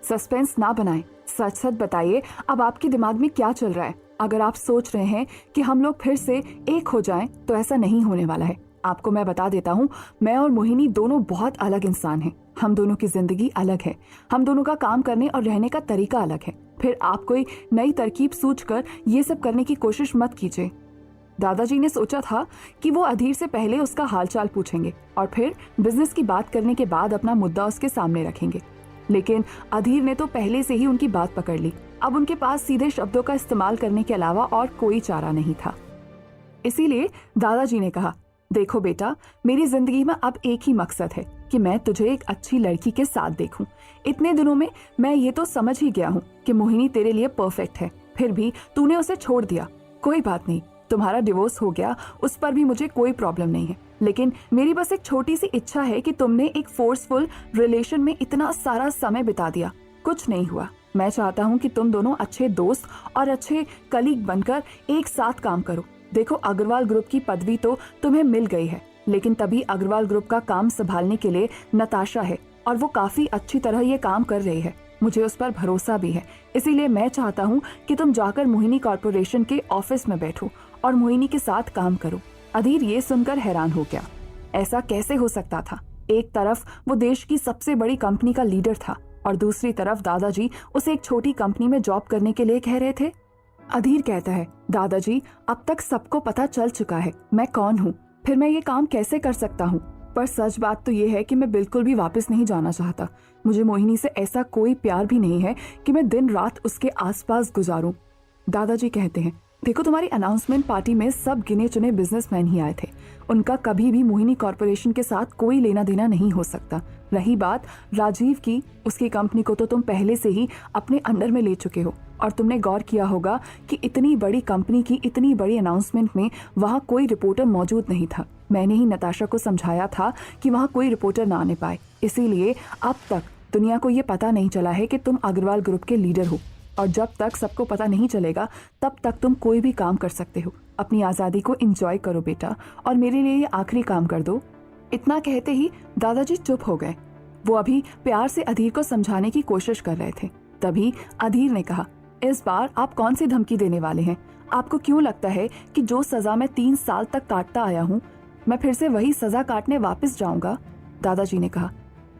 Suspense ना बनाएं, सच सच बताइए अब आपके दिमाग में क्या चल रहा है। अगर आप सोच रहे हैं कि हम लोग फिर से एक हो जाएं तो ऐसा नहीं होने वाला है। आपको मैं बता देता हूँ, मैं और मोहिनी दोनों बहुत अलग इंसान हैं। हम दोनों की जिंदगी अलग है, हम दोनों का काम करने और रहने का तरीका अलग है। फिर आप कोई नई तरकीब सूझकर ये सब करने की कोशिश मत कीजिए। दादाजी ने सोचा था कि वो अधीर से पहले उसका हालचाल पूछेंगे और फिर बिजनेस की बात करने के बाद अपना मुद्दा उसके सामने रखेंगे, लेकिन अधीर ने तो पहले से ही उनकी बात पकड़ ली। अब उनके पास सीधे शब्दों का इस्तेमाल करने के अलावा और कोई चारा नहीं था। इसीलिए दादाजी ने कहा, देखो बेटा, मेरी जिंदगी में अब एक ही मकसद है कि मैं तुझे एक अच्छी लड़की के साथ देखूं। इतने दिनों में मैं ये तो समझ ही गया हूँ कि मोहिनी तेरे लिए परफेक्ट है, फिर भी तूने उसे छोड़ दिया। कोई बात नहीं, तुम्हारा डिवोर्स हो गया, उस पर भी मुझे कोई प्रॉब्लम नहीं है, लेकिन मेरी बस एक छोटी सी इच्छा है कि तुमने एक फोर्सफुल रिलेशन में इतना सारा समय बिता दिया, कुछ नहीं हुआ। मैं चाहता हूँ कि तुम दोनों अच्छे दोस्त और अच्छे कलीग बनकर एक साथ काम करो। देखो, अग्रवाल ग्रुप की पदवी तो तुम्हें मिल गई है, लेकिन तभी अग्रवाल ग्रुप का काम संभालने के लिए नताशा है और वो काफी अच्छी तरह ये काम कर रही है। मुझे उस पर भरोसा भी है। इसीलिए मैं चाहता हूँ कि तुम जाकर मोहिनी कॉर्पोरेशन के ऑफिस में बैठो और मोहिनी के साथ काम करो। अधीर ये सुनकर हैरान हो गया। ऐसा कैसे हो सकता था? एक तरफ वो देश की सबसे बड़ी कंपनी का लीडर था और दूसरी तरफ दादाजी उसे एक छोटी कंपनी में जॉब करने के लिए कह रहे थे। अधीर कहता है, दादाजी, अब तक सबको पता चल चुका है मैं कौन हूँ, फिर मैं ये काम कैसे कर सकता हूँ? पर सच बात तो ये है कि मैं बिल्कुल भी वापस नहीं जाना चाहता। मुझे मोहिनी से ऐसा कोई प्यार भी नहीं है कि मैं दिन रात उसके आसपास गुजारूं। दादाजी कहते हैं, देखो, तुम्हारी अनाउंसमेंट पार्टी में सब गिने चुने बिजनेसमैन ही आए थे। उनका कभी भी मोहिनी कॉर्पोरेशन के साथ कोई लेना देना नहीं हो सकता। रही बात राजीव की, उसकी कंपनी को तो तुम पहले से ही अपने अंडर में ले चुके हो और तुमने गौर किया होगा कि इतनी बड़ी कंपनी की इतनी बड़ी अनाउंसमेंट में वहाँ कोई रिपोर्टर मौजूद नहीं था। मैंने ही नताशा को समझाया था कि वहाँ कोई रिपोर्टर ना आने पाए। इसीलिए अब तक दुनिया को ये पता नहीं चला है कि तुम अग्रवाल ग्रुप के लीडर हो, और जब तक सबको पता नहीं चलेगा तब तक तुम कोई भी काम कर सकते हो। अपनी आज़ादी को एंजॉय करो बेटा, और मेरे लिए ये आखिरी काम कर दो। इतना कहते ही दादाजी चुप हो गए। वो अभी प्यार से अधीर को समझाने की कोशिश कर रहे थे। तभी अधीर ने कहा, इस बार आप कौन सी धमकी देने वाले हैं? आपको क्यों लगता है कि जो सजा मैं 3 साल तक काटता आया हूँ, मैं फिर से वही सजा काटने वापस जाऊंगा? दादाजी ने कहा,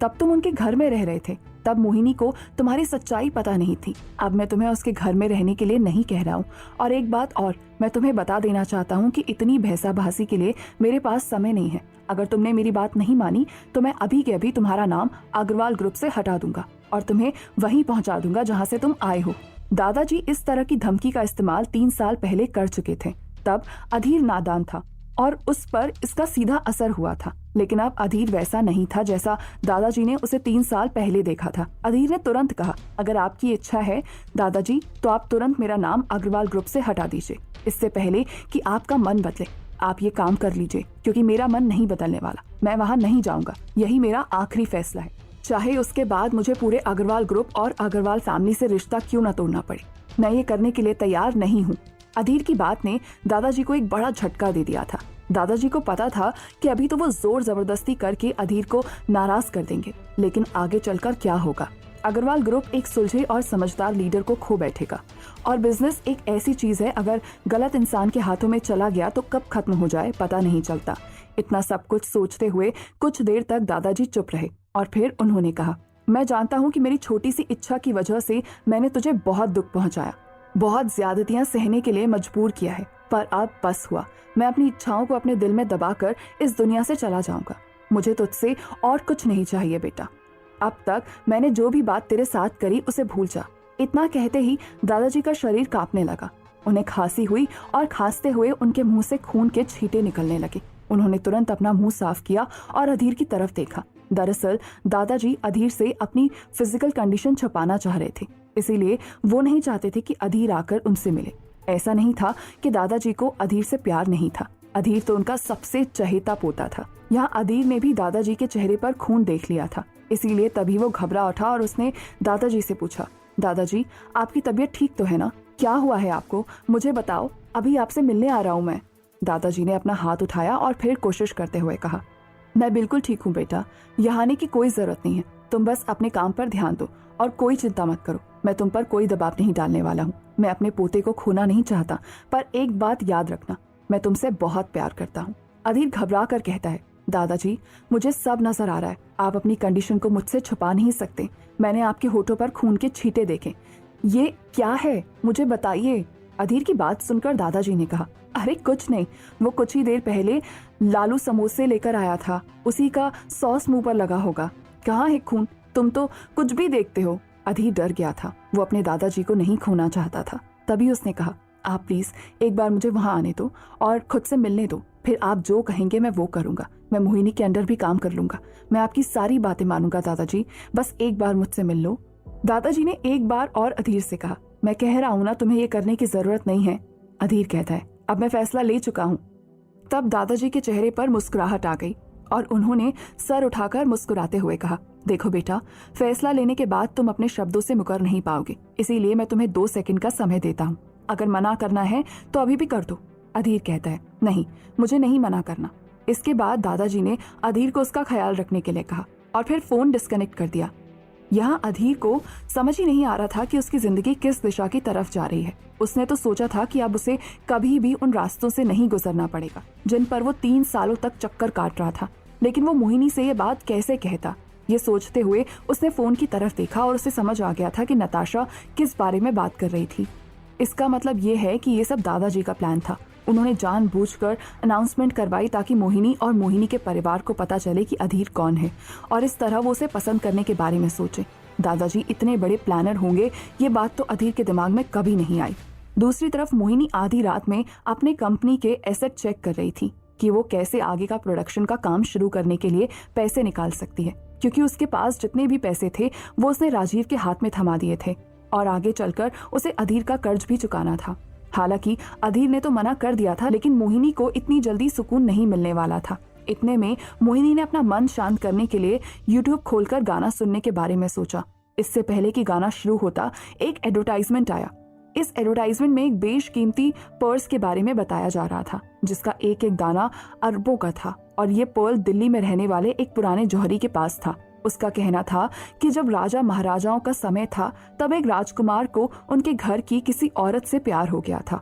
तब तुम उनके घर में रह रहे थे, तब मोहिनी को तुम्हारी सच्चाई पता नहीं थी। अब मैं तुम्हें उसके घर में रहने के लिए नहीं कह रहा हूँ। और एक बात और मैं तुम्हें बता देना चाहता हूँ कि इतनी भैंसाभासी के लिए मेरे पास समय नहीं है। अगर तुमने मेरी बात नहीं मानी तो मैं अभी के अभी तुम्हारा नाम अग्रवाल ग्रुप से हटा दूंगा और तुम्हें वहीं पहुंचा दूंगा जहाँ से तुम आए हो। दादाजी इस तरह की धमकी का इस्तेमाल 3 साल पहले कर चुके थे। तब अधीर नादान था और उस पर इसका सीधा असर हुआ था, लेकिन अब अधीर वैसा नहीं था जैसा दादाजी ने उसे 3 साल पहले देखा था। अधीर ने तुरंत कहा, अगर आपकी इच्छा है दादाजी, तो आप तुरंत मेरा नाम अग्रवाल ग्रुप से हटा दीजिए, इससे पहले कि आपका मन बदले। आप ये काम कर लीजिए, क्योंकि मेरा मन नहीं बदलने वाला। मैं वहाँ नहीं जाऊंगा, यही मेरा आखिरी फैसला है। चाहे उसके बाद मुझे पूरे अग्रवाल ग्रुप और अग्रवाल फैमिली से रिश्ता क्यों न तोड़ना पड़े, मैं ये करने के लिए तैयार नहीं हूँ। अधीर की बात ने दादाजी को एक बड़ा झटका दे दिया था। दादाजी को पता था कि अभी तो वो जोर जबरदस्ती करके अधीर को नाराज कर देंगे, लेकिन आगे चलकर क्या होगा? अग्रवाल ग्रुप एक सुलझे और समझदार लीडर को खो बैठेगा, और बिजनेस एक ऐसी चीज है, अगर गलत इंसान के हाथों में चला गया तो कब खत्म हो जाए पता नहीं चलता। इतना सब कुछ सोचते हुए कुछ देर तक दादाजी चुप रहे और फिर उन्होंने कहा, मैं जानता हूँ कि मेरी छोटी सी इच्छा की वजह से मैंने तुझे बहुत दुख पहुंचाया, बहुत ज्यादतियां सहने के लिए मजबूर किया है, पर अब बस हुआ। मैं अपनी इच्छाओं को अपने दिल में दबाकर इस दुनिया से चला जाऊंगा। मुझे तुझसे और कुछ नहीं चाहिए बेटा। अब तक मैंने जो भी बात तेरे साथ करी उसे भूल जा। इतना कहते ही दादाजी का शरीर कांपने लगा। उन्हें खांसी हुई और खांसते हुए उनके मुंह से खून के छींटे निकलने लगे। उन्होंने तुरंत अपना मुंह साफ किया और अधीर की तरफ देखा। दरअसल दादाजी अधीर से अपनी फिजिकल कंडीशन छुपाना चाह रहे थे, इसीलिए वो नहीं चाहते थे कि अधीर आकर उनसे मिले। ऐसा नहीं था कि दादाजी को अधीर से प्यार नहीं था, अधीर तो उनका सबसे चहेता पोता था। यहाँ अधीर ने भी दादाजी के चेहरे पर खून देख लिया था, इसीलिए तभी वो घबरा उठा और उसने दादाजी से पूछा, दादाजी आपकी तबीयत ठीक तो है ना? क्या हुआ है आपको? मुझे बताओ, अभी आपसे मिलने आ रहा हूँ मैं। दादाजी ने अपना हाथ उठाया और फिर कोशिश करते हुए कहा, मैं बिल्कुल ठीक हूँ बेटा, यहाँ आने की कोई जरूरत नहीं है, तुम बस अपने काम पर ध्यान दो और कोई चिंता मत करो, मैं तुम पर कोई दबाव नहीं डालने वाला हूँ। मैं अपने पोते को खोना नहीं चाहता, पर एक बात याद रखना, मैं तुमसे बहुत प्यार करता हूँ। अधीर घबरा कर कहता है, दादाजी मुझे सब नजर आ रहा है, आप अपनी कंडीशन को मुझसे छुपा नहीं सकते। मैंने आपके होठों पर खून के छींटे देखे। ये क्या है, मुझे बताइए। अधीर की बात सुनकर दादाजी ने कहा, अरे कुछ नहीं, वो कुछ ही देर पहले लालू समोसे लेकर आया था, उसी का सॉस मुंह पर लगा होगा। कहाँ है खून? तुम तो कुछ भी देखते हो। अधीर डर गया था, वो अपने दादाजी को नहीं खोना चाहता था। तभी उसने कहा, आप प्लीज एक बार मुझे वहां आने दो और खुद से मिलने दो, फिर आप जो कहेंगे मैं वो करूंगा। मैं मोहिनी के अंडर भी काम कर लूंगा, मैं आपकी सारी बातें मानूंगा दादाजी, बस एक बार मुझसे मिल लो। दादाजी ने एक बार और अधीर से कहा, मैं कह रहा हूं ना, तुम्हें ये करने की जरूरत नहीं है। अधीर कहता है, अब मैं फैसला ले चुका हूँ। तब दादाजी के चेहरे पर मुस्कुराहट आ गई और उन्होंने सर उठाकर मुस्कुराते हुए कहा, देखो बेटा, फैसला लेने के बाद तुम अपने शब्दों से मुकर नहीं पाओगे, इसीलिए मैं तुम्हें 2 सेकंड का समय देता हूँ। अगर मना करना है तो अभी भी कर दो। अधीर कहता है, नहीं, मुझे नहीं मना करना। इसके बाद दादाजी ने अधीर को उसका ख्याल रखने के लिए कहा और फिर फोन डिस्कनेक्ट कर दिया। यहाँ अधीर को समझ ही नहीं आ रहा था कि उसकी जिंदगी किस दिशा की तरफ जा रही है। उसने तो सोचा था कि अब उसे कभी भी उन रास्तों से नहीं गुजरना पड़ेगा जिन पर वो 3 सालों तक चक्कर काट रहा था, लेकिन वो मोहिनी से ये बात कैसे कहता। ये सोचते हुए उसने फोन की तरफ देखा और उसे समझ आ गया था कि नताशा किस बारे में बात कर रही थी। इसका मतलब ये है कि ये सब दादाजी का प्लान था। उन्होंने जानबूझकर अनाउंसमेंट करवाई ताकि मोहिनी और मोहिनी के परिवार को पता चले कि अधीर कौन है और इस तरह वो उसे पसंद करने के बारे में सोचे। दादाजी इतने बड़े प्लानर होंगे, ये बात तो अधीर के दिमाग में कभी नहीं आई। दूसरी तरफ मोहिनी आधी रात में अपने कंपनी के एसेट चेक कर रही थी कि वो कैसे आगे का प्रोडक्शन का काम शुरू करने के लिए पैसे निकाल सकती है, क्योंकि उसके पास जितने भी पैसे थे वो उसने राजीव के हाथ में थमा दिए थे और आगे चलकर उसे अधीर का कर्ज भी चुकाना था। हालांकि अधीर ने तो मना कर दिया था, लेकिन मोहिनी को इतनी जल्दी सुकून नहीं मिलने वाला था। इतने में मोहिनी ने अपना मन शांत करने के लिए यूट्यूब खोलकर गाना सुनने के बारे में सोचा। इससे पहले कि गाना शुरू होता, एक एडवर्टाइजमेंट आया। इस एडवर्टाइजमेंट में एक बेशकीमती पर्स के बारे में बताया जा रहा था, जिसका एक एक दाना अरबों का था और ये पर्ल दिल्ली में रहने वाले एक पुराने जौहरी के पास था। उसका कहना था कि जब राजा महाराजाओं का समय था, तब एक राजकुमार को उनके घर की किसी औरत से प्यार हो गया था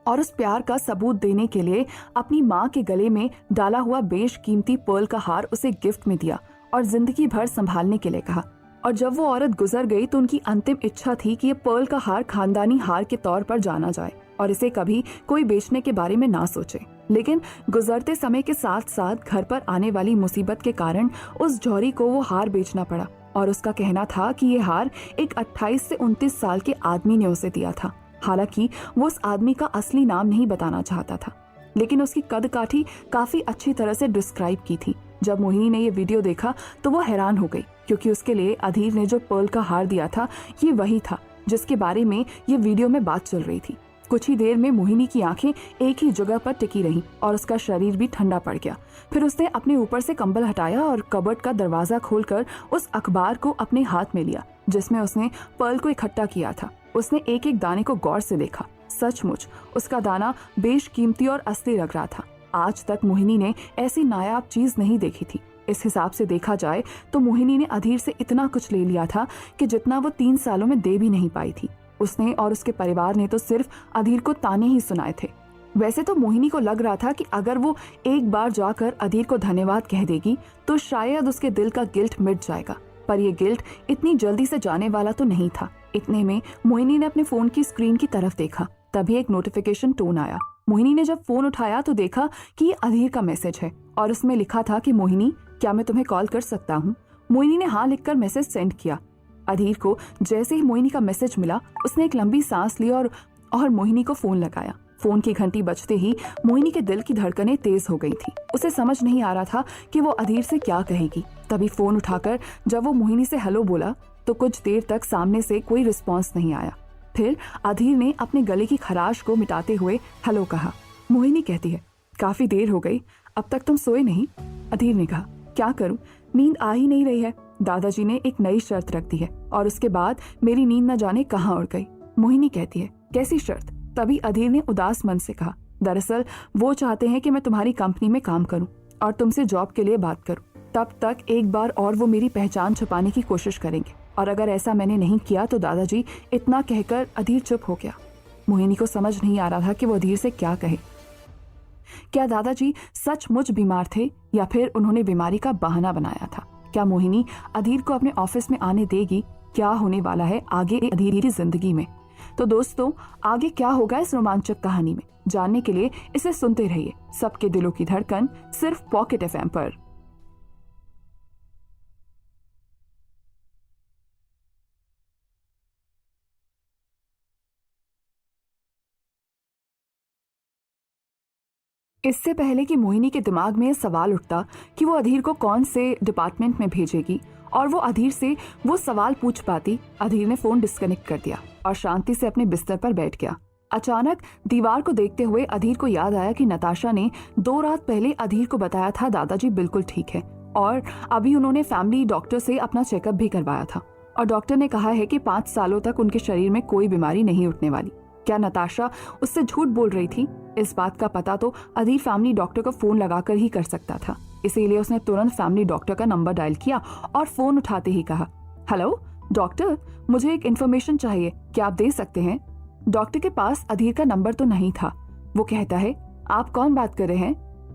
और उस प्यार का सबूत देने के लिए अपनी माँ के गले में डाला हुआ बेशकीमती पर्ल का हार उसे गिफ्ट में दिया और जिंदगी भर संभालने के लिए कहा। और जब वो औरत गुजर गई तो उनकी अंतिम इच्छा थी कि ये पर्ल का हार खानदानी हार के तौर पर जाना जाए और इसे कभी कोई बेचने के बारे में ना सोचे। लेकिन गुजरते समय के साथ साथ घर पर आने वाली मुसीबत के कारण उस जौहरी को वो हार बेचना पड़ा और उसका कहना था कि ये हार एक 28 से 29 साल के आदमी ने उसे दिया था। हालांकि वो उस आदमी का असली नाम नहीं बताना चाहता था, लेकिन उसकी कदकाठी काफी अच्छी तरह से डिस्क्राइब की थी। जब मोहिनी ने ये वीडियो देखा तो वो हैरान हो गई, क्योंकि उसके लिए अधीर ने जो पर्ल का हार दिया था ये वही था जिसके बारे में ये वीडियो में बात चल रही थी। कुछ ही देर में मोहिनी की आंखें एक ही जगह पर टिकी रहीं और उसका शरीर भी ठंडा पड़ गया। फिर उसने अपने ऊपर से कंबल हटाया और कबर्ड का दरवाजा खोलकर उस अखबार को अपने हाथ में लिया जिसमें उसने पर्ल को इकट्ठा किया था। उसने एक एक दाने को गौर से देखा। सचमुच उसका दाना बेशकीमती और असली लग रहा था। आज तक मोहिनी ने ऐसी नायाब चीज नहीं देखी थी। इस हिसाब से देखा जाए तो मोहिनी ने अधीर से इतना कुछ ले लिया था कि जितना वो 3 सालों में दे भी नहीं पाई थी। उसने और उसके परिवार ने तो सिर्फ अधीर को ताने ही सुनाए थे। वैसे तो मोहिनी को लग रहा था कि अगर वो एक बार जाकर अधीर को धन्यवाद कह देगी तो शायद उसके दिल का गिल्ट मिट जाएगा, पर ये गिल्ट इतनी जल्दी से जाने वाला तो नहीं था। इतने में मोहिनी ने अपने फोन की स्क्रीन की तरफ देखा, तभी एक नोटिफिकेशन टोन आया। मोहिनी ने जब फोन उठाया तो देखा कि ये अधीर का मैसेज है और उसमें लिखा था कि मोहिनी, क्या मैं तुम्हें कॉल कर सकता हूँ? मोहिनी ने हाँ लिखकर मैसेज सेंड किया। अधीर को जैसे ही मोहिनी का मैसेज मिला उसने एक लंबी सांस ली और मोहिनी को फोन लगाया। फोन की घंटी बजते ही मोहिनी के दिल की धड़कनें तेज हो गई थी। उसे समझ नहीं आ रहा था कि वो अधीर से क्या कहेगी। तभी फोन उठाकर जब वो मोहिनी से हेलो बोला तो कुछ देर तक सामने से कोई रिस्पॉन्स नहीं आया। फिर अधीर ने अपने गले की खराश को मिटाते हुए हेलो कहा। मोहिनी कहती है, काफी देर हो गई, अब तक तुम सोए नहीं? अधीर ने कहा, क्या करूं, नींद आ ही नहीं रही है। दादाजी ने एक नई शर्त रख दी है और उसके बाद मेरी नींद न जाने कहाँ उड़ गई। मोहिनी कहती है, कैसी शर्त? तभी अधीर ने उदास मन से कहा, दरअसल वो चाहते हैं कि मैं तुम्हारी कंपनी में काम करूं और तुमसे जॉब के लिए बात करूं। तब तक एक बार और वो मेरी पहचान छुपाने की कोशिश करेंगे और अगर ऐसा मैंने नहीं किया तो दादाजी, इतना कहकर अधीर चुप हो गया। मोहिनी को समझ नहीं आ रहा था कि वो अधीर से क्या कहे। क्या दादाजी सचमुच बीमार थे या फिर उन्होंने बीमारी का बहाना बनाया था? क्या मोहिनी अधीर को अपने ऑफिस में आने देगी? क्या होने वाला है आगे अधीर की जिंदगी में? तो दोस्तों, आगे क्या होगा इस रोमांचक कहानी में, जानने के लिए इसे सुनते रहिए सबके दिलों की धड़कन, सिर्फ पॉकेट एफएम पर। इससे पहले कि मोहिनी के दिमाग में सवाल उठता कि वो अधीर को कौन से डिपार्टमेंट में भेजेगी और वो अधीर से वो सवाल पूछ पाती, अधीर ने फोन डिस्कनेक्ट कर दिया और शांति से अपने बिस्तर पर बैठ गया। अचानक दीवार को देखते हुए अधीर को याद आया कि नताशा ने 2 रात पहले अधीर को बताया था दादाजी बिल्कुल ठीक है और अभी उन्होंने फैमिली डॉक्टर से अपना चेकअप भी करवाया था और डॉक्टर ने कहा है कि 5 सालों तक उनके शरीर में कोई बीमारी नहीं उठने वाली। क्या नताशा उससे झूठ बोल रही थी? इस बात का पता तो अधीर फैमिली डॉक्टर को फोन लगाकर ही कर सकता था, इसीलिए उसने तुरंत फैमिली डॉक्टर का नंबर डायल किया और फोन उठाते ही कहा, हेलो डॉक्टर, मुझे एक इन्फॉर्मेशन चाहिए, क्या आप दे सकते हैं? डॉक्टर के पास अधीर का नंबर तो नहीं था। वो कहता है, आप कौन बात कर रहे हैं?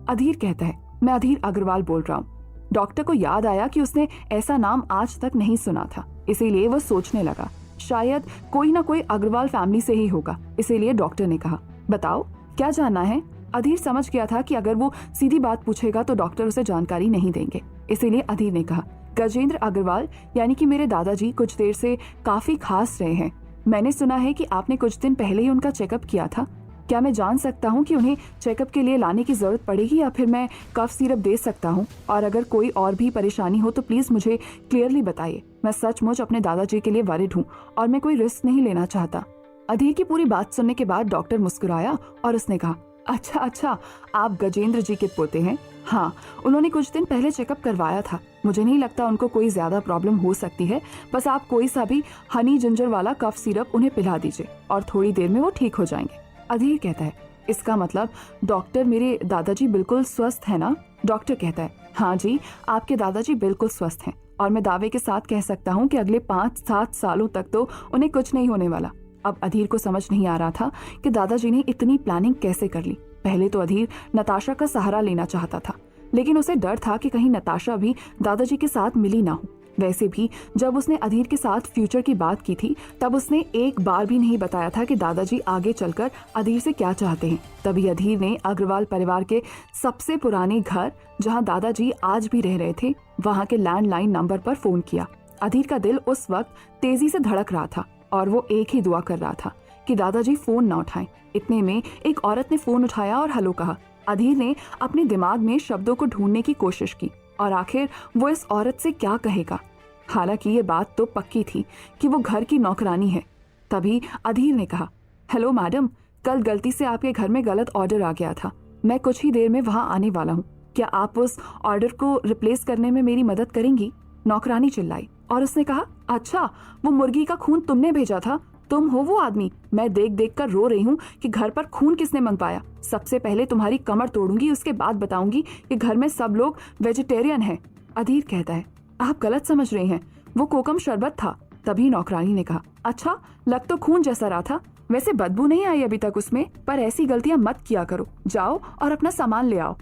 अधीर कहता है, मैं अधीर अग्रवाल बोल रहा हूँ। डॉक्टर को याद आया कि उसने ऐसा नाम आज तक नहीं सुना था, इसीलिए वो सोचने लगा शायद कोई ना कोई अग्रवाल फैमिली से ही होगा। इसीलिए डॉक्टर ने कहा, बताओ क्या जानना है? अधीर समझ गया था कि अगर वो सीधी बात पूछेगा तो डॉक्टर उसे जानकारी नहीं देंगे, इसीलिए अधीर ने कहा, गजेंद्र अग्रवाल यानी कि मेरे दादाजी कुछ देर से काफी खास रहे हैं। मैंने सुना है कि आपने कुछ दिन पहले ही उनका चेकअप किया था। क्या मैं जान सकता हूँ कि उन्हें चेकअप के लिए लाने की जरूरत पड़ेगी या फिर मैं कफ सिरप दे सकता हूँ? और अगर कोई और भी परेशानी हो तो प्लीज मुझे क्लियरली बताइए। मैं सचमुच अपने दादाजी के लिए वरिड हूँ और मैं कोई रिस्क नहीं लेना चाहता। अधीर की पूरी बात सुनने के बाद डॉक्टर मुस्कुराया और उसने कहा, अच्छा, आप गजेंद्र जी के पोते हैं? हाँ, उन्होंने कुछ दिन पहले चेकअप करवाया था। मुझे नहीं लगता उनको कोई ज्यादा प्रॉब्लम हो सकती है। बस आप कोई सा भी हनी जिंजर वाला कफ सिरप उन्हें पिला दीजिए और थोड़ी देर में वो ठीक हो जाएंगे। अधीर कहता है, इसका मतलब डॉक्टर मेरे दादाजी बिल्कुल स्वस्थ है ना? डॉक्टर कहता है, हाँ जी, आपके दादाजी बिल्कुल स्वस्थ हैं और मैं दावे के साथ कह सकता हूँ कि अगले 5-7 सालों तक तो उन्हें कुछ नहीं होने वाला। अब अधीर को समझ नहीं आ रहा था कि दादाजी ने इतनी प्लानिंग कैसे कर ली। पहले तो अधीर नताशा का सहारा लेना चाहता था, लेकिन उसे डर था कि कहीं नताशा भी दादाजी के साथ मिली ना हो। वैसे भी जब उसने अधीर के साथ फ्यूचर की बात की थी तब उसने एक बार भी नहीं बताया था कि दादाजी आगे चलकर अधीर से क्या चाहते हैं। तभी अधीर ने अग्रवाल परिवार के सबसे पुराने घर, जहां दादाजी आज भी रह रहे थे, वहां के लैंडलाइन नंबर पर फोन किया। अधीर का दिल उस वक्त तेजी से धड़क रहा था और वो एक ही दुआ कर रहा था कि दादाजी फोन ना उठाएं। इतने में एक औरत ने फोन उठाया और हेलो कहा। अधीर ने अपने दिमाग में शब्दों को ढूंढने की कोशिश की और आखिर वो इस औरत से क्या कहेगा। हालांकि ये बात तो पक्की थी कि वो घर की नौकरानी है। तभी अधीर ने कहा, हेलो मैडम, कल गलती से आपके घर में गलत ऑर्डर आ गया था। मैं कुछ ही देर में वहां आने वाला हूँ। क्या आप उस ऑर्डर को रिप्लेस करने में मेरी मदद करेंगी? नौकरानी चिल्लाई और उसने कहा, अच्छा, वो मुर्गी का खून तुमने भेजा था? तुम हो वो आदमी? मैं देख देख कर रो रही हूँ कि घर पर खून किसने मंगवाया। सबसे पहले तुम्हारी कमर तोड़ूंगी, उसके बाद बताऊंगी कि घर में सब लोग वेजिटेरियन हैं। अधीर कहता है, आप गलत समझ रहे हैं, वो कोकम शरबत था। तभी नौकरानी ने कहा, अच्छा, लग तो खून जैसा रहा था, वैसे बदबू नहीं आई अभी तक उसमें, पर ऐसी गलतियां मत किया करो। जाओ और अपना सामान ले आओ।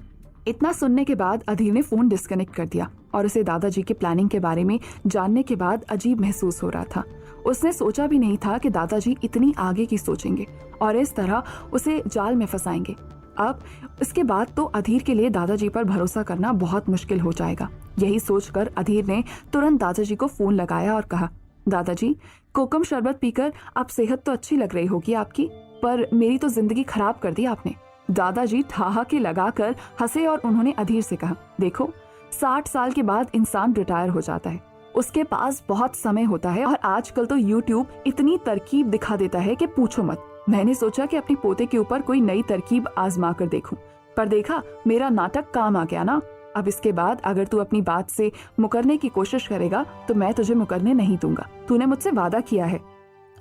इतना सुनने के बाद अधीर ने फोन डिस्कनेक्ट कर दिया और उसे दादाजी की प्लानिंग के बारे में जानने के बाद अजीब महसूस हो रहा था। उसने सोचा भी नहीं था कि दादाजी इतनी आगे की सोचेंगे और इस तरह उसे जाल में फंसाएंगे। अब इसके बाद तो अधीर के लिए दादाजी पर भरोसा करना बहुत मुश्किल हो जाएगा। यही सोचकर अधीर ने तुरंत दादाजी को फोन लगाया और कहा, दादाजी, कोकम शरबत पीकर अब सेहत तो अच्छी लग रही होगी आपकी, पर मेरी तो जिंदगी खराब कर दी आपने। दादाजी ठहाके लगाकर हंसे और उन्होंने अधीर से कहा, देखो, 60 साल के बाद इंसान रिटायर हो जाता है, उसके पास बहुत समय होता है और आजकल तो यूट्यूब इतनी तरकीब दिखा देता है कि पूछो मत। मैंने सोचा कि अपने पोते के ऊपर कोई नई तरकीब आजमा कर देखूं, पर देखा मेरा नाटक काम आ गया ना। अब इसके बाद अगर तू अपनी बात से मुकरने की कोशिश करेगा तो मैं तुझे मुकरने नहीं दूंगा। तूने मुझसे वादा किया है।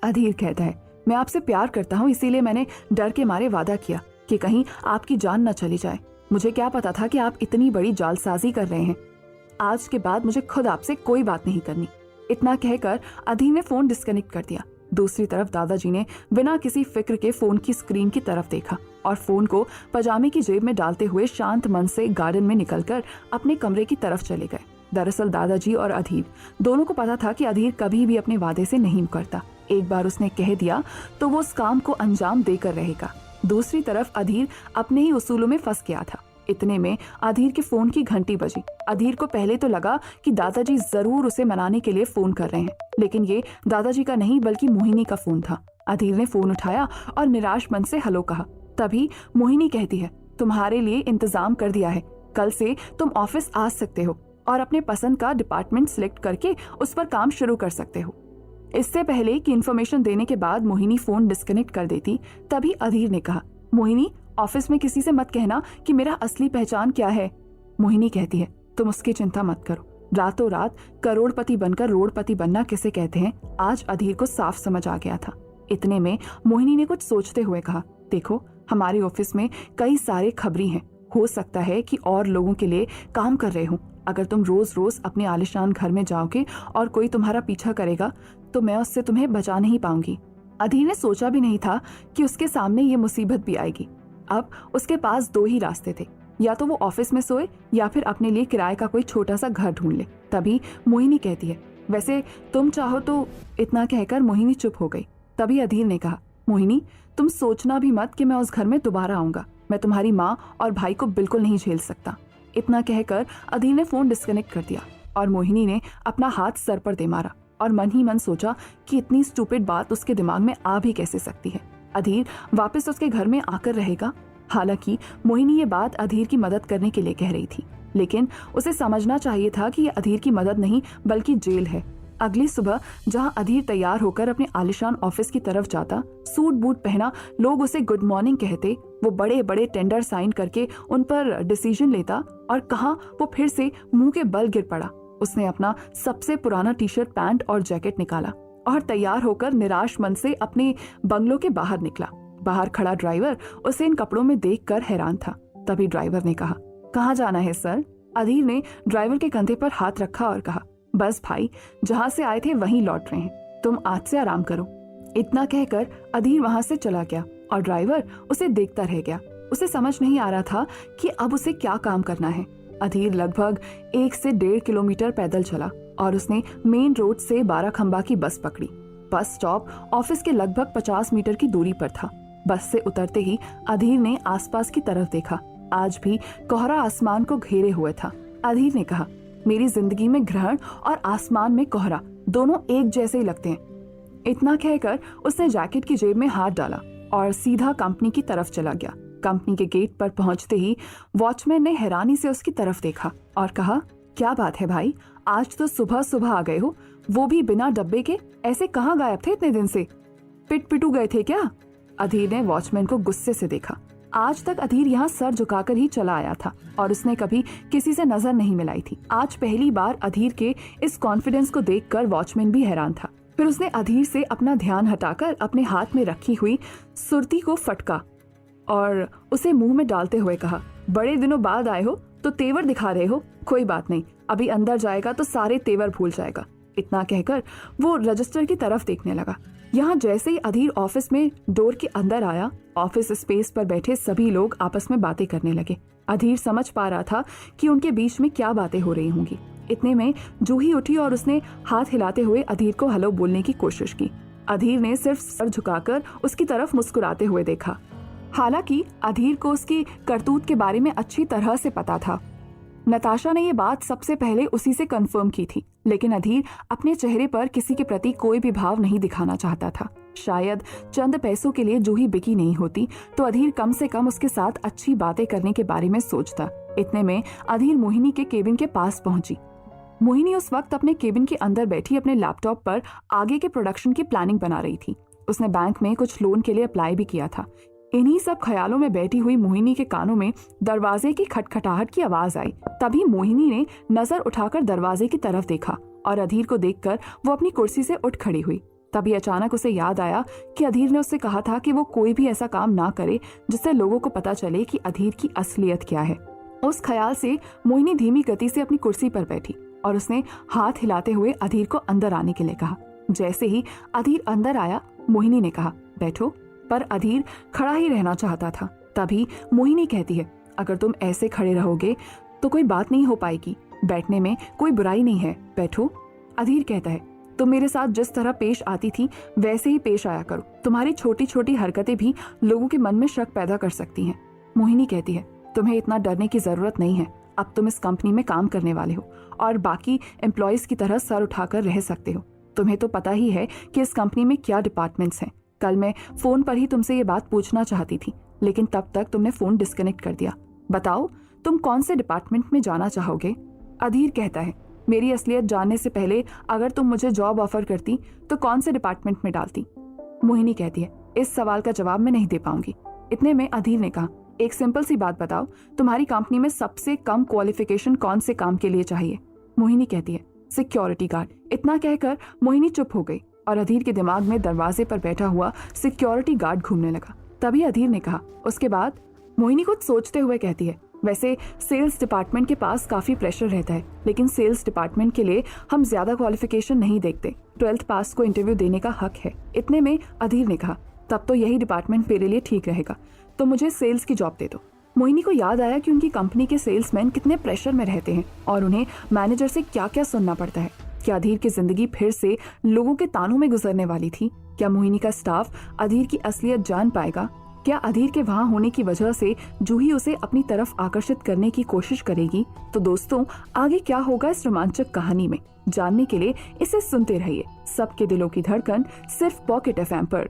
अधीर कहता है, मैं आपसे प्यार करता हूँ, इसीलिए मैंने डर के मारे वादा किया कि कहीं आपकी जान न चली जाए। मुझे क्या पता था कि आप इतनी बड़ी जालसाजी कर रहे हैं। आज के बाद मुझे खुद आपसे कोई बात नहीं करनी। इतना कहकर अधीर ने फोन डिस्कनेक्ट कर दिया। दूसरी तरफ दादाजी ने बिना किसी फिक्र के फोन की स्क्रीन की तरफ देखा और फोन को पजामे की जेब में डालते हुए शांत मन से गार्डन में निकलकर अपने कमरे की तरफ चले गए। दरअसल दादाजी और अधीर दोनों को पता था कि अधीर कभी भी अपने वादे से नहीं मुकरता। एक बार उसने कह दिया तो वो उस काम को अंजाम देकर रहेगा। दूसरी तरफ अधीर अपने ही उसूलों में फंस गया था। इतने में अधीर के फोन की घंटी बजी। अधीर को पहले तो लगा कि दादाजी जरूर उसे मनाने के लिए फोन कर रहे हैं, लेकिन ये दादाजी का नहीं बल्कि मोहिनी का फोन था। अधीर ने फोन उठाया और निराश मन से हेलो कहा। तभी मोहिनी कहती है, तुम्हारे लिए इंतजाम कर दिया है, कल से तुम ऑफिस आ सकते हो और अपने पसंद का डिपार्टमेंट सिलेक्ट करके उस पर काम शुरू कर सकते हो। इससे पहले कि इन्फॉर्मेशन देने के बाद मोहिनी फोन डिस्कनेक्ट कर देती, तभी अधीर ने कहा, मोहिनी ऑफिस में किसी से मत कहना कि मेरा असली पहचान क्या है। मोहिनी कहती है, तुम उसकी चिंता मत करो, रातों रात करोड़पति बनकर रोड़पति बनना किसे कहते हैं आज अधीर को साफ समझ आ गया था। इतने में मोहिनी ने कुछ सोचते हुए कहा, देखो हमारे ऑफिस में कई सारे खबरी हैं, हो सकता है कि और लोगों के लिए काम कर रहे हो। अगर तुम रोज रोज अपने आलिशान घर में जाओगे और कोई तुम्हारा पीछा करेगा तो मैं उससे तुम्हें बचा नहीं पाऊंगी। अधीर ने सोचा भी नहीं था कि उसके सामने ये मुसीबत भी आएगी। अब उसके पास दो ही रास्ते थे, या तो वो ऑफिस में सोए या फिर अपने लिए किराए का कोई छोटा सा घर ढूंढ ले। तभी मोहिनी कहती है, वैसे तुम चाहो तो। इतना कहकर मोहिनी चुप हो गई। तभी अधीर ने कहा, मोहिनी तुम सोचना भी मत कि मैं उस घर में दोबारा आऊंगा। मैं तुम्हारी माँ और भाई को बिल्कुल नहीं झेल सकता। इतना कहकर अधीर ने फोन डिस्कनेक्ट कर दिया और मोहिनी ने अपना हाथ सर पर दे मारा और मन ही मन सोचा कि इतनी स्टूपिड बात उसके दिमाग में आ भी कैसे सकती है। अधीर वापस उसके घर में आकर रहेगा। हालांकि मोहिनी ये बात अधीर की मदद करने के लिए कह रही थी, लेकिन उसे समझना चाहिए था कि ये अधीर की मदद नहीं बल्कि जेल है। अगली सुबह जहां अधीर तैयार होकर अपने आलिशान ऑफिस की तरफ जाता, सूट बूट पहना, लोग उसे गुड मॉर्निंग कहते, वो बड़े बड़े टेंडर साइन करके उन पर डिसीजन लेता और कहाँ वो फिर से मुंह के बल गिर पड़ा। उसने अपना सबसे पुराना टी शर्ट, पैंट और जैकेट निकाला और तैयार होकर निराश मन से अपने बंगलों के बाहर निकला। बाहर खड़ा ड्राइवर उसे इन कपड़ों में देखकर हैरान था। तभी ड्राइवर ने कहा, कहाँ जाना है सर? अधीर ने ड्राइवर के कंधे पर हाथ रखा और कहा, बस भाई, जहाँ से आए थे वहीं लौट रहे हैं, तुम आज से आराम करो। इतना कहकर अधीर वहां से चला गया और ड्राइवर उसे देखता रह गया। उसे समझ नहीं आ रहा था कि अब उसे क्या काम करना है। अधीर लगभग 1 से 1.5 किलोमीटर पैदल चला और उसने मेन रोड से 12 खंबा की बस पकड़ी। बस स्टॉप ऑफिस के लगभग 50 मीटर की दूरी पर था। बस से उतरते ही अधीर ने आसपास की तरफ देखा। आज भी कोहरा आसमान को घेरे हुए था। अधीर ने कहा, मेरी जिंदगी में ग्रहण और आसमान में कोहरा दोनों एक जैसे ही लगते हैं। इतना कहकर उसने जैकेट की जेब में हाथ डाला और सीधा कंपनी की तरफ चला गया। कंपनी के गेट पर पहुंचते ही वॉचमैन ने हैरानी से उसकी तरफ देखा और कहा, क्या बात है भाई, आज तो सुबह सुबह आ गए हो, वो भी बिना डब्बे के। ऐसे कहाँ गायब थे इतने दिन से? पिटू गए थे क्या? अधीर ने वॉचमैन को गुस्से से देखा। आज तक अधीर यहाँ सर झुकाकर ही चला आया था और उसने कभी किसी से नजर नहीं मिलाई थी। आज पहली बार अधीर के इस कॉन्फिडेंस को देखकर वॉचमैन भी हैरान था। फिर उसने अधीर से अपना ध्यान हटाकर अपने हाथ में रखी हुई सुर्ती को फटका और उसे मुंह में डालते हुए कहा, बड़े दिनों बाद आए हो तो तेवर दिखा रहे हो, कोई बात नहीं, अभी अंदर जाएगा तो सारे तेवर भूल जाएगा। इतना कहकर वो रजिस्टर की तरफ देखने लगा। यहाँ जैसे ही अधीर ऑफिस में डोर के अंदर आया, ऑफिस स्पेस पर बैठे सभी लोग आपस में बातें करने लगे। अधीर समझ पा रहा था कि उनके बीच में क्या बातें हो रही होंगी। इतने में जूही उठी और उसने हाथ हिलाते हुए अधीर को हेलो बोलने की कोशिश की। अधीर ने सिर्फ सर झुकाकर उसकी तरफ मुस्कुराते हुए देखा। हालांकि अधीर को उसकी करतूत के बारे में अच्छी तरह से पता था। नताशा ने ये बात सबसे पहले उसी से कंफर्म की थी, लेकिन अधीर अपने चेहरे पर किसी के प्रति कोई भी भाव नहीं दिखाना चाहता था। शायद चंद पैसों के लिए जूही बिकी नहीं होती तो अधीर कम से कम उसके साथ अच्छी बातें करने के बारे में सोचता। इतने में अधीर मोहिनी के केबिन के पास पहुंची। मोहिनी उस वक्त अपने केबिन के अंदर बैठी अपने लैपटॉप पर आगे के प्रोडक्शन की प्लानिंग बना रही थी। उसने बैंक में कुछ लोन के लिए अप्लाई भी किया था। इन्हीं सब ख्यालों में बैठी हुई मोहिनी के कानों में दरवाजे की खटखटाहट की आवाज आई। तभी मोहिनी ने नजर उठाकर दरवाजे की तरफ देखा और अधीर को देखकर वो अपनी कुर्सी से उठ खड़ी हुई। तभी अचानक उसे याद आया कि अधीर ने उससे कहा था कि वो कोई भी ऐसा काम ना करे जिससे लोगों को पता चले कि अधीर की असलियत क्या है। उस ख्याल से मोहिनी धीमी गति से अपनी कुर्सी पर बैठी। और उसने हाथ हिलाते हुए अधीर को अंदर आने के लिए कहा। जैसे ही अधीर अंदर आया, मोहिनी ने कहा, बैठो। पर अधीर खड़ा ही रहना चाहता था। तभी मोहिनी कहती है, अगर तुम ऐसे खड़े रहोगे तो कोई बात नहीं हो पाएगी। बैठने में कोई बुराई नहीं है, बैठो। अधीर कहता है, तुम मेरे साथ जिस तरह पेश आती थी वैसे ही पेश आया करो। तुम्हारी छोटी छोटी हरकतें भी लोगों के मन में शक पैदा कर सकती हैं। मोहिनी कहती है, तुम्हें इतना डरने की जरूरत नहीं है। अब तुम इस कंपनी में काम करने वाले हो और बाकी एम्प्लॉयज की तरह सर उठाकर रह सकते हो। तुम्हें तो पता ही है कि इस कंपनी में क्या डिपार्टमेंट्स हैं। कल मैं फोन पर ही तुमसे ये बात पूछना चाहती थी, लेकिन तब तक तुमने फोन डिस्कनेक्ट कर दिया। बताओ, तुम कौन से डिपार्टमेंट में जाना चाहोगे? अधीर कहता है, मेरी असलियत जानने से पहले अगर तुम मुझे जॉब ऑफर करती तो कौन से डिपार्टमेंट में डालती? मोहिनी कहती है, इस सवाल का जवाब मैं नहीं दे पाऊंगी। इतने में अधीर ने कहा, एक सिंपल सी बात बताओ, तुम्हारी कंपनी में सबसे कम क्वालिफिकेशन कौन से काम के लिए चाहिए? मोहिनी कहती है, सिक्योरिटी गार्ड। इतना कहकर मोहिनी चुप हो गई और अधीर के दिमाग में दरवाजे पर बैठा हुआ सिक्योरिटी गार्ड घूमने लगा। तभी अधीर ने कहा, उसके बाद? मोहिनी कुछ सोचते हुए कहती है, वैसे सेल्स डिपार्टमेंट के पास काफी प्रेशर रहता है, लेकिन सेल्स डिपार्टमेंट के लिए हम ज्यादा क्वालिफिकेशन नहीं देखते। 12th पास को इंटरव्यू देने का हक है। इतने में अधीर ने कहा, तब तो यही डिपार्टमेंट मेरे लिए ठीक रहेगा, तो मुझे सेल्स की जॉब दे दो। मोहिनी को याद आया कि उनकी कंपनी के सेल्समैन कितने प्रेशर में रहते हैं और उन्हें मैनेजर से क्या क्या सुनना पड़ता है। क्या अधीर की जिंदगी फिर से लोगों के तानों में गुजरने वाली थी? क्या मोहिनी का स्टाफ अधीर की असलियत जान पाएगा? क्या अधीर के वहां होने की वजह से जूही उसे अपनी तरफ आकर्षित करने की कोशिश करेगी? तो दोस्तों, आगे क्या होगा इस रोमांचक कहानी में, जानने के लिए इसे सुनते रहिए सबके दिलों की धड़कन, सिर्फ पॉकेट एफएम पर।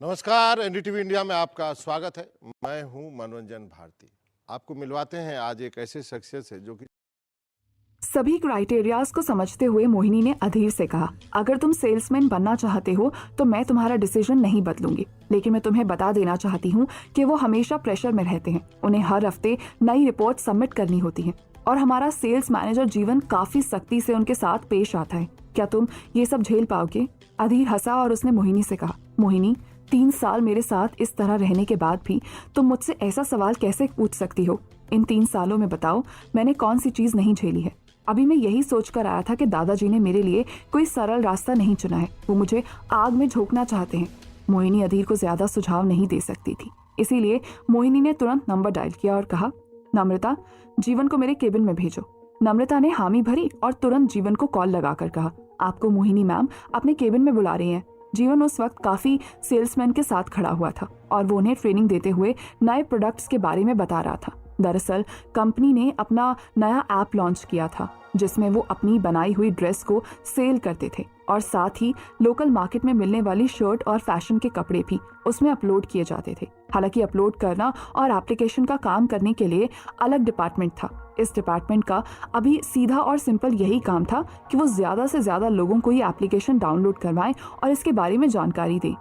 नमस्कार, एनडीटीवी इंडिया में आपका स्वागत है। मैं हूं मनोरंजन भारती। आपको मिलवाते हैं आज एक ऐसे शख्सियत से जो कि सभी क्राइटेरियाज को समझते हुए मोहिनी ने अधीर से कहा, अगर तुम सेल्समैन बनना चाहते हो तो मैं तुम्हारा डिसीजन नहीं बदलूंगी, लेकिन मैं तुम्हें बता देना चाहती हूँ कि वो हमेशा प्रेशर में रहते हैं। उन्हें हर हफ्ते नई रिपोर्ट सबमिट करनी होती है और हमारा सेल्स मैनेजर जीवन काफी सख्ती से उनके साथ पेश आता है। क्या तुम ये सब झेल पाओगे? अधीर हंसा और उसने मोहिनी से कहा, मोहिनी, 3 साल मेरे साथ इस तरह रहने के बाद भी तुम मुझसे ऐसा सवाल कैसे पूछ सकती हो? इन 3 सालों में बताओ मैंने कौन सी चीज नहीं झेली है? अभी मैं यही सोचकर आया था कि दादाजी ने मेरे लिए कोई सरल रास्ता नहीं चुना है, वो मुझे आग में झोंकना चाहते हैं। मोहिनी अधीर को ज्यादा सुझाव नहीं दे सकती थी, इसीलिए मोहिनी ने तुरंत नंबर डायल किया और कहा, नम्रता, जीवन को मेरे केबिन में भेजो। नम्रता ने हामी भरी और तुरंत जीवन को कॉल लगाकर कहा, आपको मोहिनी मैम अपने केबिन में बुला रही हैं। जीवन उस वक्त काफी सेल्समैन के साथ खड़ा हुआ था और वो उन्हें ट्रेनिंग देते हुए नए प्रोडक्ट्स के बारे में बता रहा था। दरअसल कंपनी ने अपना नया ऐप लॉन्च किया था जिसमें वो अपनी बनाई हुई ड्रेस को सेल करते थे और साथ ही लोकल मार्केट में मिलने वाली शर्ट और फैशन के कपड़े भी उसमें अपलोड किए जाते थे। हालांकि अपलोड करना और एप्लीकेशन का काम करने के लिए अलग डिपार्टमेंट था। इस डिपार्टमेंट का अभी सीधा और सिंपल यही काम था कि वो ज्यादा से ज्यादा लोगों को ये एप्लीकेशन डाउनलोड करवाएं और इसके बारे में जानकारी दें।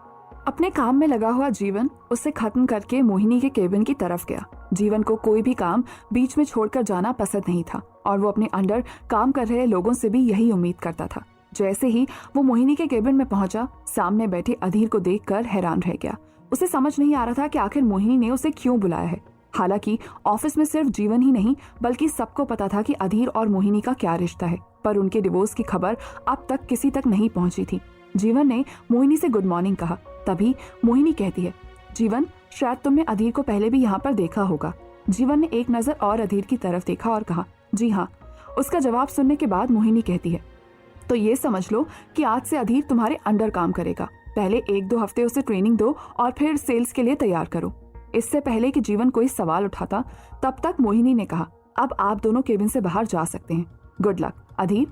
अपने काम में लगा हुआ जीवन उसे खत्म करके मोहिनी के केबिन की तरफ गया। जीवन को कोई भी काम बीच में छोड़कर जाना पसंद नहीं था और वो अपने अंडर काम कर रहे लोगों से भी यही उम्मीद करता था। जैसे ही वो मोहिनी के केबिन में पहुंचा, सामने बैठे अधीर को देखकर हैरान रह गया। उसे समझ नहीं आ रहा था कि आखिर मोहिनी ने उसे क्यों बुलाया है। हालांकि ऑफिस में सिर्फ जीवन ही नहीं बल्कि सबको पता था कि अधीर और मोहिनी का क्या रिश्ता है, पर उनके डिवोर्स की खबर अब तक किसी तक नहीं पहुंची थी। जीवन ने मोहिनी से गुड मॉर्निंग कहा। तभी मोहिनी कहती है, जीवन, शायद तुमने अधीर को पहले भी यहाँ पर देखा होगा। जीवन ने एक नजर और अधीर की तरफ देखा और कहा, जी हाँ। उसका जवाब सुनने के बाद मोहिनी कहती है, तो ये समझ लो कि आज से अधीर तुम्हारे अंडर काम करेगा। पहले 1-2 हफ्ते उसे ट्रेनिंग दो और फिर सेल्स के लिए तैयार करो। इससे पहले कि जीवन कोई सवाल उठाता तब तक मोहिनी ने कहा, अब आप दोनों केबिन से बाहर जा सकते हैं। गुड लक अधीर।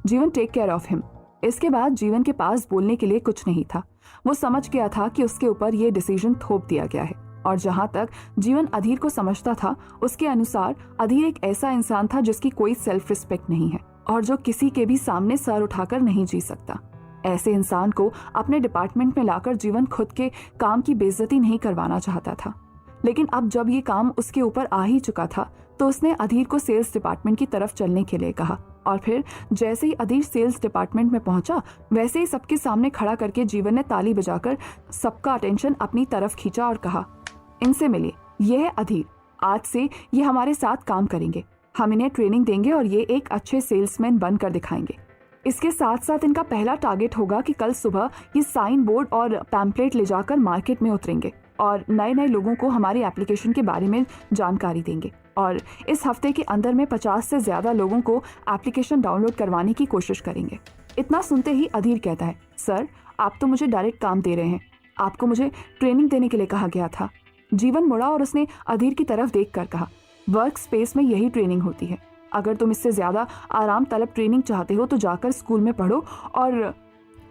जीवन, टेक केयर ऑफ हिम। इसके बाद जीवन के पास बोलने के लिए कुछ नहीं था। वो समझ गया था कि उसके ऊपर ये डिसीजन थोप दिया गया है और जहां तक जीवन अधीर को समझता था उसके अनुसार अधीर एक ऐसा इंसान था जिसकी कोई सेल्फ रिस्पेक्ट नहीं है और जो किसी के भी सामने सर उठाकर नहीं जी सकता। ऐसे इंसान को अपने डिपार्टमेंट में लाकर जीवन खुद के काम की बेइज्जती नहीं करवाना चाहता था। लेकिन अब जब ये काम उसके ऊपर आ ही चुका था तो उसने अधीर को सेल्स डिपार्टमेंट की तरफ चलने के लिए कहा और फिर जैसे ही अधीर सेल्स डिपार्टमेंट में पहुंचा, वैसे ही सबके सामने खड़ा करके जीवन ने ताली बजाकर सबका अटेंशन अपनी तरफ खींचा और कहा, इनसे मिलिए, ये है अधीर। आज से ये हमारे साथ काम करेंगे, हम इन्हें ट्रेनिंग देंगे और ये एक अच्छे सेल्समैन बनकर दिखाएंगे। इसके साथ साथ इनका पहला टारगेट होगा कि कल सुबह ये साइन बोर्ड और पैम्पलेट ले जाकर मार्केट में उतरेंगे और नए नए लोगों को हमारी एप्लीकेशन के बारे में जानकारी देंगे और इस हफ्ते के अंदर में 50 से ज़्यादा लोगों को एप्लीकेशन डाउनलोड करवाने की कोशिश करेंगे। इतना सुनते ही अधीर कहता है, सर आप तो मुझे डायरेक्ट काम दे रहे हैं, आपको मुझे ट्रेनिंग देने के लिए कहा गया था। जीवन मुड़ा और उसने अधीर की तरफ देख कर कहा, वर्क स्पेस में यही ट्रेनिंग होती है। अगर तुम इससे ज़्यादा आराम तलब ट्रेनिंग चाहते हो तो जाकर स्कूल में पढ़ो और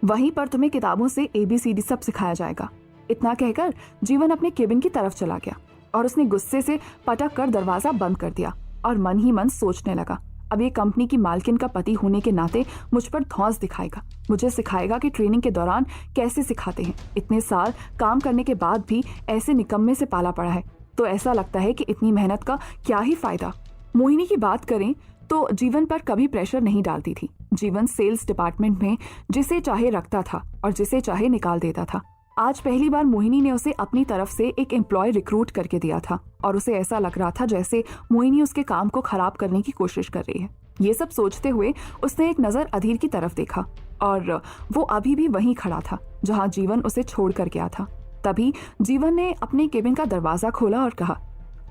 वहीं पर तुम्हें किताबों से ABCD सब सिखाया जाएगा। इतना कहकर जीवन अपने केबिन की तरफ चला गया और उसने गुस्से से पटक कर दरवाज़ा बंद कर दिया और मन ही मन सोचने लगा, अब ये कंपनी की मालकिन का पति होने के नाते मुझ पर धौंस दिखाएगा, मुझे सिखाएगा कि ट्रेनिंग के दौरान कैसे सिखाते हैं। इतने साल काम करने के बाद भी ऐसे निकम्मे से पाला पड़ा है तो ऐसा लगता है कि इतनी मेहनत का क्या ही फायदा। मोहिनी की बात करें तो जीवन पर कभी प्रेशर नहीं डालती थी। जीवन सेल्स डिपार्टमेंट में जिसे चाहे रखता था और जिसे चाहे निकाल देता था। आज पहली बार मोहिनी ने उसे अपनी तरफ से एक एम्प्लॉय रिक्रूट करके दिया था और उसे ऐसा लग रहा था जैसे मोहिनी उसके काम को खराब करने की कोशिश कर रही है। ये सब सोचते हुए उसने एक नज़र अधीर की तरफ देखा और वो अभी भी वहीं खड़ा था जहां जीवन उसे छोड़ कर गया था। तभी जीवन ने अपने केबिन का दरवाज़ा खोला और कहा,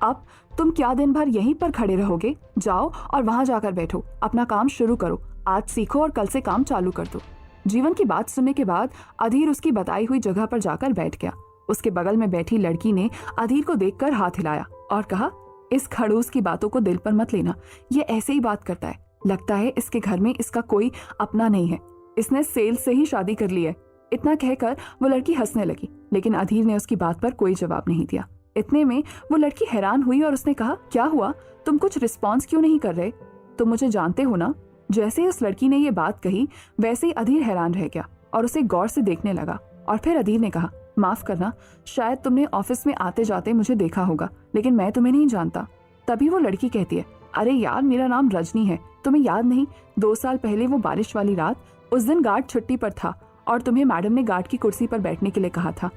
अब तुम क्या दिन भर यहीं पर खड़े रहोगे? जाओ और वहां जाकर बैठो, अपना काम शुरू करो, आज सीखो और कल से काम चालू कर दो। जीवन की बात सुनने के बाद अधीर उसकी बताई हुई जगह पर जाकर बैठ गया। उसके बगल में बैठी लड़की ने अधीर को देखकर हाथ हिलाया और कहा, इस खड़ूस की बातों को दिल पर मत लेना, ये ऐसे ही बात करता है, लगता है इसके घर में इसका कोई अपना नहीं है, इसने सेल्स से ही शादी कर ली है। इतना कहकर वो लड़की हंसने लगी, लेकिन अधीर ने उसकी बात पर कोई जवाब नहीं दिया। इतने में वो लड़की हैरान हुई और उसने कहा, क्या हुआ, तुम कुछ रिस्पॉन्स क्यों नहीं कर रहे? तुम मुझे जानते हो ना? जैसे ही उस लड़की ने ये बात कही वैसे ही अधीर हैरान रह गया और उसे गौर से देखने लगा और फिर अधीर ने कहा, माफ करना, शायद तुमने ऑफिस में आते जाते मुझे देखा होगा, लेकिन मैं तुम्हें नहीं जानता। तभी वो लड़की कहती है, अरे यार मेरा नाम रजनी है, तुम्हें याद नहीं? 2 साल पहले वो बारिश वाली रात, उस दिन गार्ड छुट्टी पर था और तुम्हें मैडम ने गार्ड की कुर्सी पर बैठने के लिए कहा था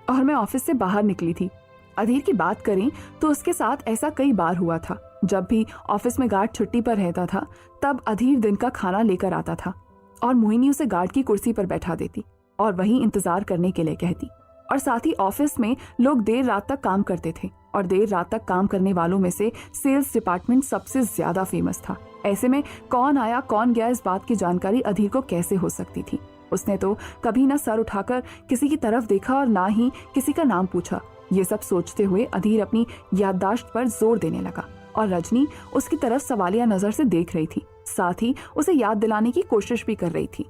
और मैं ऑफिस से बाहर निकली थी। अधीर की बात करें तो उसके साथ ऐसा कई बार हुआ था। जब भी ऑफिस में गार्ड छुट्टी पर रहता था तब अधीर दिन का खाना लेकर आता था और मोहिनी उसे गार्ड की कुर्सी पर बैठा देती और वहीं इंतजार करने के लिए कहती। और साथ ही ऑफिस में लोग देर रात तक काम करते थे और देर रात तक काम करने वालों में से सेल्स डिपार्टमेंट सबसे ज्यादा फेमस था। ऐसे में कौन आया कौन गया इस बात की जानकारी अधीर को कैसे हो सकती थी? उसने तो कभी ना सर उठाकर किसी की तरफ देखा और ना ही किसी का नाम पूछा। ये सब सोचते हुए अधीर अपनी याददाश्त पर जोर देने लगा और रजनी उसकी तरफ सवालिया नजर से देख रही थी, साथ ही उसे याद दिलाने की कोशिश भी कर रही थी।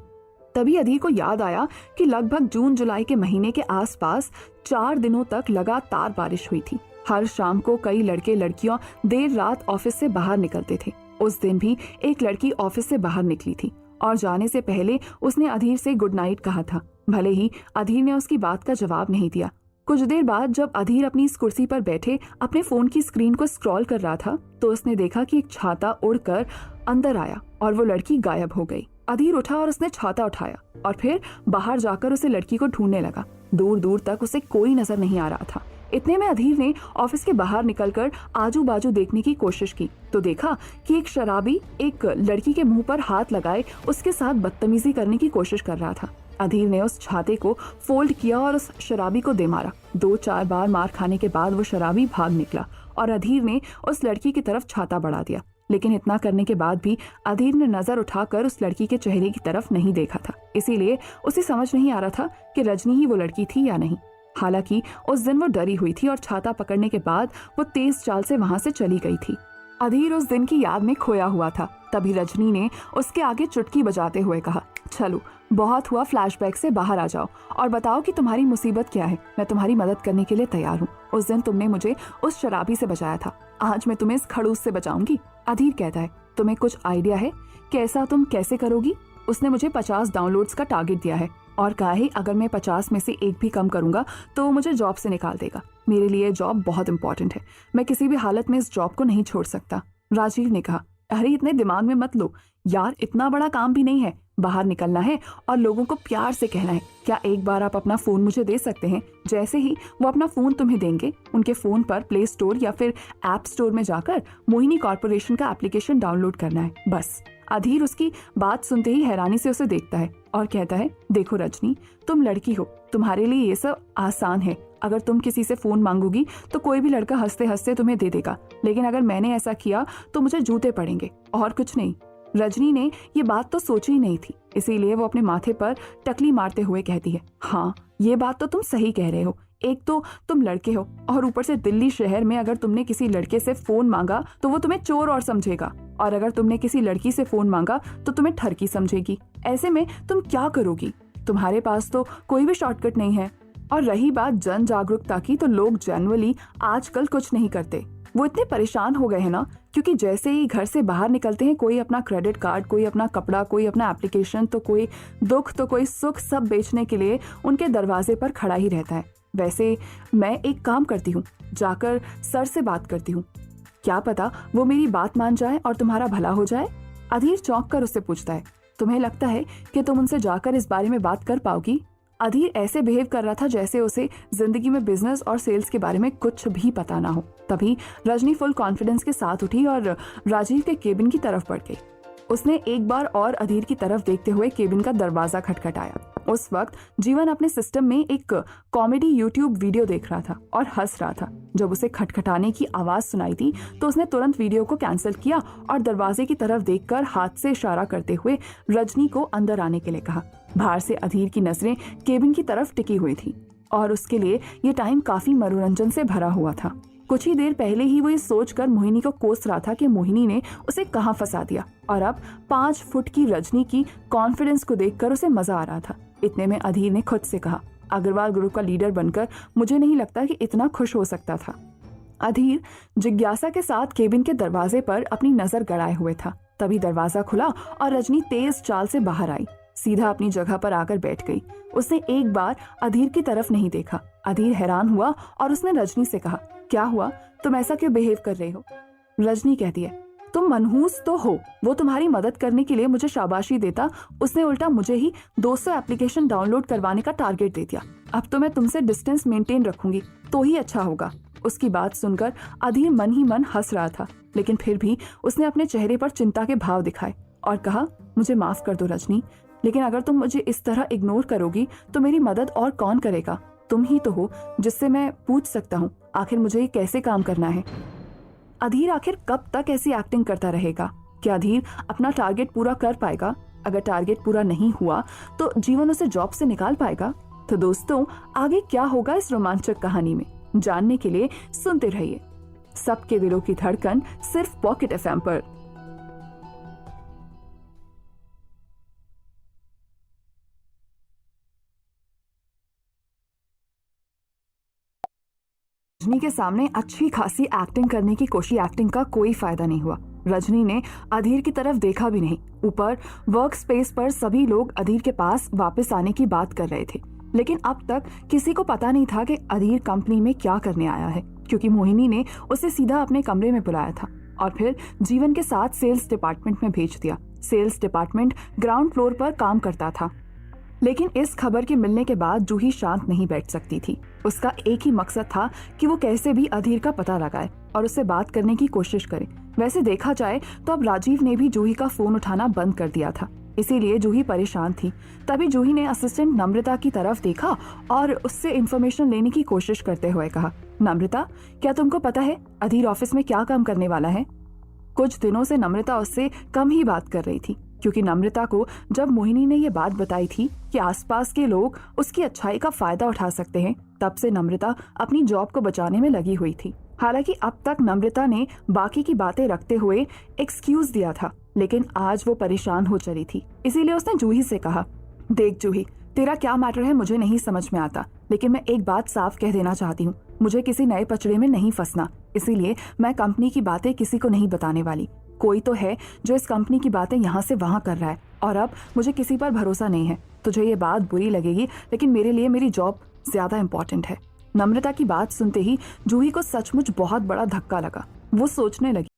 तभी अधीर को याद आया कि लगभग जून जुलाई के महीने के आसपास 4 दिनों तक लगातार बारिश हुई थी। हर शाम को कई लड़के लड़कियां देर रात ऑफिस से बाहर निकलते थे। उस दिन भी एक लड़की ऑफिस से बाहर निकली थी और जाने से पहले उसने अधीर से गुड नाइट कहा था। भले ही अधीर ने उसकी बात का जवाब नहीं दिया। कुछ देर बाद जब अधीर अपनी इस कुर्सी पर बैठे अपने फोन की स्क्रीन को स्क्रॉल कर रहा था तो उसने देखा कि एक छाता उड़कर अंदर आया और वो लड़की गायब हो गई। अधीर उठा और उसने छाता उठाया और फिर बाहर जाकर उसे लड़की को ढूंढने लगा। दूर दूर तक उसे कोई नजर नहीं आ रहा था। इतने में अधीर ने ऑफिस के बाहर निकलकर आजू बाजू देखने की कोशिश की तो देखा कि एक शराबी एक लड़की के मुंह पर हाथ लगाए उसके साथ बदतमीजी करने की कोशिश कर रहा था। अधीर ने उस छाते को फोल्ड किया और उस शराबी को दे मारा। 2-4 बार मार खाने के बाद वो शराबी भाग निकला और अधीर ने उस लड़की की तरफ छाता बढ़ा दिया। लेकिन इतना करने के बाद भी अधीर ने नजर उठाकर उस लड़की के चेहरे की तरफ नहीं देखा था, इसीलिए उसे समझ नहीं आ रहा था कि रजनी ही वो लड़की थी या नहीं। हालांकि उस दिन वो डरी हुई थी और छाता पकड़ने के बाद वो तेज चाल से वहां से चली गई थी। अधीर उस दिन की याद में खोया हुआ था। तभी रजनी ने उसके आगे चुटकी बजाते हुए कहा, चलो बहुत हुआ, फ्लैशबैक से बाहर आ जाओ और बताओ कि तुम्हारी मुसीबत क्या है। मैं तुम्हारी मदद करने के लिए तैयार हूँ। उस दिन तुमने मुझे उस शराबी से बचाया था, आज मैं तुम्हें इस खड़ूस से बचाऊंगी। अधीर कहता है, तुम्हें कुछ आइडिया है कैसा तुम कैसे करोगी? उसने मुझे 50 डाउनलोड्स का टारगेट दिया है और कहा है अगर मैं 50 में से एक भी कम करूंगा तो वो मुझे जॉब से निकाल देगा। मेरे लिए जॉब बहुत इंपॉर्टेंट है, मैं किसी भी हालत में इस जॉब को नहीं छोड़ सकता। राजीव ने कहा, अरे इतने दिमाग में मत लो यार, इतना बड़ा काम भी नहीं है। बाहर निकलना है और लोगों को प्यार से कहना है, क्या एक बार आप अपना फोन मुझे दे सकते हैं। जैसे ही वो अपना फोन तुम्हें देंगे, उनके फोन पर प्ले स्टोर या फिर ऐप स्टोर में जाकर मोहिनी कॉर्पोरेशन का एप्लीकेशन डाउनलोड करना है, बस। अधीर उसकी बात सुनते ही हैरानी से उसे देखता है और कहता है, देखो रजनी, तुम लड़की हो, तुम्हारे लिए ये सब आसान है। अगर तुम किसी से फोन मांगोगी तो कोई भी लड़का हंसते हंसते तुम्हें दे देगा, लेकिन अगर मैंने ऐसा किया तो मुझे जूते पड़ेंगे और कुछ नहीं। रजनी ने ये बात तो सोची ही नहीं थी, इसीलिए वो अपने माथे पर टकली मारते हुए कहती है, हाँ ये बात तो तुम सही कह रहे हो। एक तो तुम लड़के हो और ऊपर से दिल्ली शहर में अगर तुमने किसी लड़के से फोन मांगा तो वो तुम्हें चोर और समझेगा, और अगर तुमने किसी लड़की से फोन मांगा तो तुम्हें ठरकी समझेगी। ऐसे में तुम क्या करोगी? तुम्हारे पास तो कोई भी शॉर्टकट नहीं है। और रही बात जन जागरूकता की, तो लोग जनरली आजकल कुछ नहीं करते। वो इतने परेशान हो गए हैं ना, क्योंकि जैसे ही घर से बाहर निकलते हैं, कोई अपना क्रेडिट कार्ड, कोई अपना कपड़ा, कोई अपना एप्लीकेशन, तो कोई दुख तो कोई सुख, सब बेचने के लिए उनके दरवाजे पर खड़ा ही रहता है। वैसे मैं एक काम करती हूँ, जाकर सर से बात करती हूँ, क्या पता वो मेरी बात मान जाए और तुम्हारा भला हो जाए। अधीर चौंक कर उससे पूछता है, तुम्हें लगता है कि तुम उनसे जाकर इस बारे में बात कर पाओगी? अधीर ऐसे बिहेव कर रहा था जैसे उसे जिंदगी में बिजनेस और सेल्स के बारे में कुछ भी पता ना हो। तभी रजनी फुल कॉन्फिडेंस के साथ उठी और राजीव के केबिन की तरफ बढ़ गई। उसने एक बार और अधीर की तरफ देखते हुए केबिन का दरवाजा खटखटाया। उस वक्त जीवन अपने सिस्टम में एक कॉमेडी यूट्यूब वीडियो देख रहा था और हंस रहा था। जब उसे खटखटाने की आवाज सुनाई थी तो उसने तुरंत वीडियो को कैंसिल किया और दरवाजे की तरफ देखकर हाथ से इशारा करते हुए रजनी को अंदर आने के लिए कहा। बाहर से अधीर की नजरें केबिन की तरफ टिकी हुई थी और उसके लिए ये टाइम काफी मनोरंजन से भरा हुआ था। कुछ ही देर पहले ही वो ये सोचकर मोहिनी को कोस रहा था कि मोहिनी ने उसे कहाँ फंसा दिया, और अब 5 फुट की रजनी की कॉन्फिडेंस को देखकर उसे मजा आ रहा था। इतने में अधीर ने खुद से कहा, अग्रवाल ग्रुप का लीडर बनकर मुझे नहीं लगता कि इतना खुश हो सकता था। अधीर जिज्ञासा के साथ केबिन के दरवाजे पर अपनी नजर गड़ाए हुए था। तभी दरवाजा खुला और रजनी तेज चाल से बाहर आई, सीधा अपनी जगह पर आकर बैठ गई। उसने एक बार अधीर की तरफ नहीं देखा। अधीर हैरान हुआ और उसने रजनी से कहा, क्या हुआ, तुम ऐसा क्यों बिहेव कर रहे हो? रजनी कहती है, तुम मनहूस तो हो, वो तुम्हारी मदद करने के लिए मुझे शाबाशी देता, उसने उल्टा मुझे ही 200 एप्लीकेशन डाउनलोड करवाने का टारगेट दे दिया। अब तो मैं तुमसे डिस्टेंस मेंटेन रखूंगी तो ही अच्छा होगा। उसकी बात सुनकर अधीर मन ही मन हंस रहा था, लेकिन फिर भी उसने अपने चेहरे पर चिंता के भाव दिखाए और कहा, मुझे माफ कर दो रजनी, लेकिन अगर तुम मुझे इस तरह इग्नोर करोगी तो मेरी मदद और कौन करेगा? तुम ही तो हो जिससे मैं पूछ सकता हूँ आखिर मुझे ये कैसे काम करना है। अधीर आखिर कब तक ऐसी एक्टिंग करता रहेगा? क्या अधीर अपना टारगेट पूरा कर पाएगा? अगर टारगेट पूरा नहीं हुआ तो जीवन उसे जॉब से निकाल पाएगा? तो दोस्तों, आगे क्या होगा इस रोमांचक कहानी में, जानने के लिए सुनते रहिए सबके दिलों की धड़कन, सिर्फ पॉकेट एफएम पर। रजनी के सामने अच्छी खासी एक्टिंग करने की कोशिश, एक्टिंग का कोई फायदा नहीं हुआ। रजनी ने अधीर की तरफ देखा भी नहीं। ऊपर वर्क स्पेस पर सभी लोग अधीर के पास वापस आने की बात कर रहे थे, लेकिन अब तक किसी को पता नहीं था कि अधीर कंपनी में क्या करने आया है, क्योंकि मोहिनी ने उसे सीधा अपने कमरे में बुलाया था और फिर जीवन के साथ सेल्स डिपार्टमेंट में भेज दिया। सेल्स डिपार्टमेंट ग्राउंड फ्लोर पर काम करता था, लेकिन इस खबर के मिलने के बाद जूही शांत नहीं बैठ सकती थी। उसका एक ही मकसद था कि वो कैसे भी अधीर का पता लगाए और उससे बात करने की कोशिश करे। वैसे देखा जाए तो अब राजीव ने भी जूही का फोन उठाना बंद कर दिया था, इसीलिए जूही परेशान थी। तभी जूही ने असिस्टेंट नम्रता की तरफ देखा और उससे इन्फॉर्मेशन लेने की कोशिश करते हुए कहा, नम्रता, क्या तुमको पता है अधीर ऑफिस में क्या काम करने वाला है? कुछ दिनों से नम्रता उससे कम ही बात कर रही थी, क्योंकि नम्रता को जब मोहिनी ने ये बात बताई थी कि आसपास के लोग उसकी अच्छाई का फायदा उठा सकते हैं, तब से नम्रता अपनी जॉब को बचाने में लगी हुई थी। हालांकि अब तक नम्रता ने बाकी की बातें रखते हुए एक्सक्यूज दिया था, लेकिन आज वो परेशान हो चली थी। इसीलिए उसने जूही से कहा, देख जूही, तेरा क्या मैटर है मुझे नहीं समझ में आता, लेकिन मैं एक बात साफ कह देना चाहती हूँ, मुझे किसी नए पचड़े में नहीं फंसना, इसीलिए मैं कंपनी की बातें किसी को नहीं बताने वाली। कोई तो है जो इस कंपनी की बातें यहाँ से वहाँ कर रहा है और अब मुझे किसी पर भरोसा नहीं है। तुझे ये बात बुरी लगेगी, लेकिन मेरे लिए मेरी जॉब ज्यादा इम्पोर्टेंट है। नम्रता की बात सुनते ही जूही को सचमुच बहुत बड़ा धक्का लगा। वो सोचने लगी,